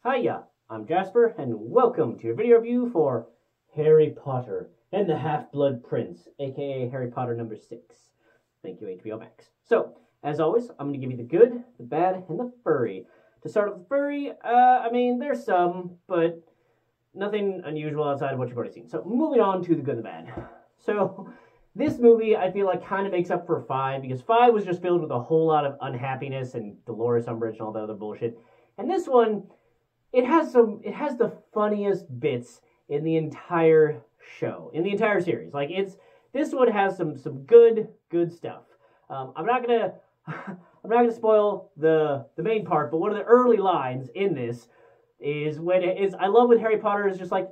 Hiya, I'm Jasper, and welcome to your video review for Harry Potter and the Half-Blood Prince, aka Harry Potter number 6. Thank you, HBO Max. So, as always, I'm going to give you the good, the bad, and the furry. To start with the furry, there's some, but nothing unusual outside of what you've already seen. So, moving on to the good and the bad. So, this movie, I feel like, kind of makes up for 5, because 5 was just filled with a whole lot of unhappiness and Dolores Umbridge and all that other bullshit. And this one, it has the funniest bits in the entire show, in the entire series. Like, this one has some good stuff. I'm not gonna spoil the main part, but one of the early lines in this is I love when Harry Potter is just like,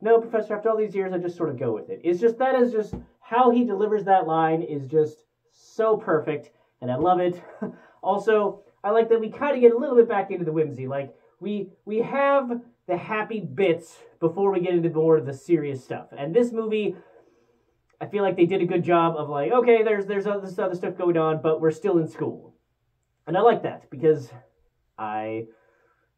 no, Professor, after all these years, I just sort of go with it. That is just how he delivers that line is just so perfect, and I love it. Also, I like that we kind of get a little bit back into the whimsy. Like, we have the happy bits before we get into more of the serious stuff. And this movie, I feel like they did a good job of like, okay, there's all this other stuff going on, but we're still in school. And I like that because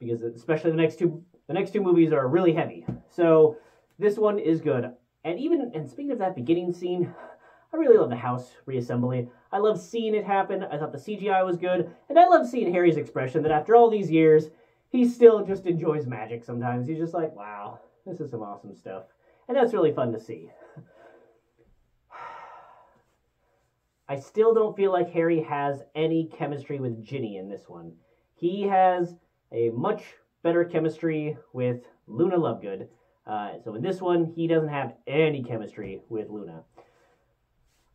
especially the next two movies are really heavy. So this one is good. And speaking of that beginning scene, I really love the house reassembly. I love seeing it happen. I thought the CGI was good. And I love seeing Harry's expression that after all these years, he still just enjoys magic sometimes. He's just like, wow, this is some awesome stuff. And that's really fun to see. I still don't feel like Harry has any chemistry with Ginny in this one. He has a much better chemistry with Luna Lovegood. So in this one, he doesn't have any chemistry with Luna.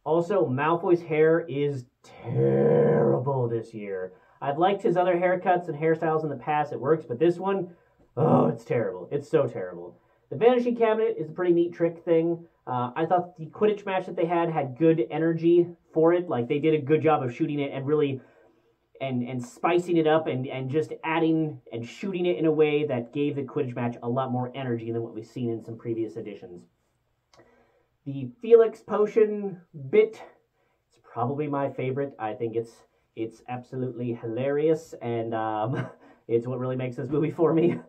Also, Malfoy's hair is terrible this year. I've liked his other haircuts and hairstyles in the past. It works, but this one, oh, it's terrible. It's so terrible. The Vanishing Cabinet is a pretty neat trick thing. I thought the Quidditch match that they had good energy for it. Like, they did a good job of shooting it and really and spicing it up and just adding and shooting it in a way that gave the Quidditch match a lot more energy than what we've seen in some previous editions. The Felix potion bit is probably my favorite. I think it's absolutely hilarious, and it's what really makes this movie for me.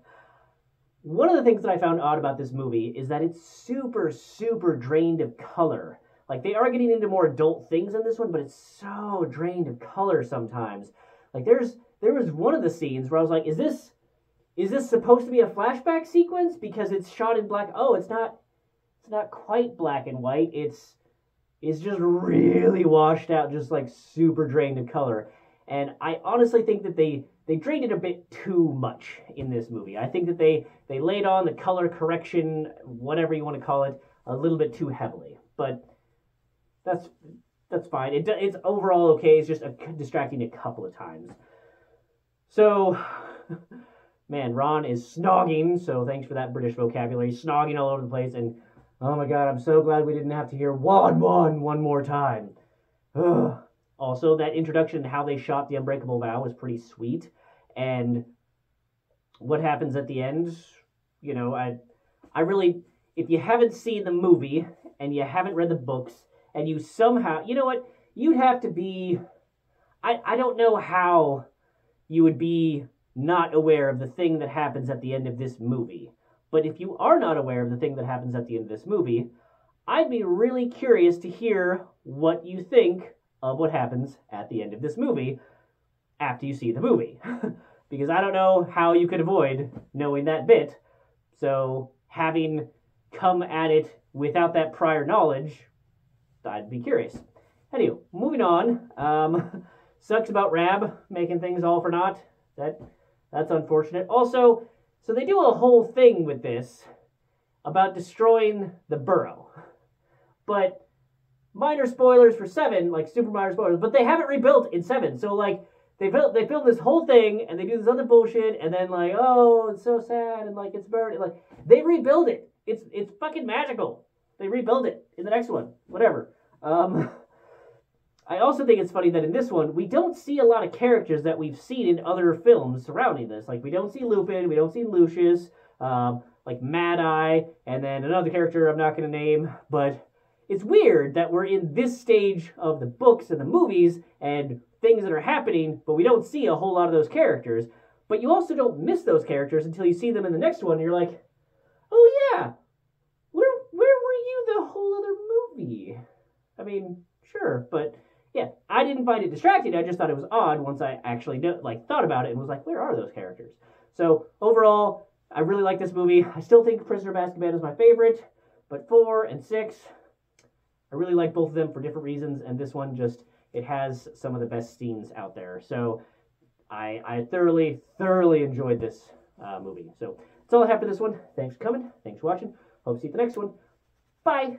One of the things that I found odd about this movie is that it's super drained of color. Like, they are getting into more adult things in this one, but it's so drained of color sometimes. Like, there was one of the scenes where I was like, is this supposed to be a flashback sequence? Because it's shot in black. Oh, it's not quite black and white. It's just really washed out, just like super drained of color. And I honestly think that they drained it a bit too much in this movie. I think that they laid on the color correction, whatever you want to call it, a little bit too heavily. But that's fine. It's overall okay. It's just distracting a couple of times. So, man, Ron is snogging, so thanks for that British vocabulary. Snogging all over the place, and oh my god, I'm so glad we didn't have to hear one more time. Ugh. Also, that introduction to how they shot the Unbreakable Vow was pretty sweet. And what happens at the end, I really, if you haven't seen the movie and you haven't read the books, and you somehow, you know what, you'd have to be, I don't know how you would be not aware of the thing that happens at the end of this movie. But if you are not aware of the thing that happens at the end of this movie, I'd be really curious to hear what you think of what happens at the end of this movie after you see the movie. Because I don't know how you could avoid knowing that bit. So having come at it without that prior knowledge, I'd be curious. Anyway, moving on. Sucks about Rab making things all for naught. That's unfortunate. Also, so they do a whole thing with this about destroying the Burrow. But minor spoilers for 7, like super minor spoilers, but they haven't rebuilt in 7. So like they filmed this whole thing and they do this other bullshit and then like, oh, it's so sad and like it's burned. Like they rebuild it. It's fucking magical. They rebuild it in the next one. Whatever. I also think it's funny that in this one, we don't see a lot of characters that we've seen in other films surrounding this. Like, we don't see Lupin, we don't see Lucius, like Mad Eye, and then another character I'm not going to name. But it's weird that we're in this stage of the books and the movies and things that are happening, but we don't see a whole lot of those characters. But you also don't miss those characters until you see them in the next one, and you're like, oh yeah, where were you the whole other movie? I mean, sure, but yeah, I didn't find it distracting. I just thought it was odd once I actually thought about it and was like, where are those characters? So overall, I really like this movie. I still think Prisoner of Azkaban is my favorite, but 4 and 6, I really like both of them for different reasons, and this one just, it has some of the best scenes out there. So I thoroughly enjoyed this movie. So that's all I have for this one. Thanks for coming. Thanks for watching. Hope to see you at the next one. Bye.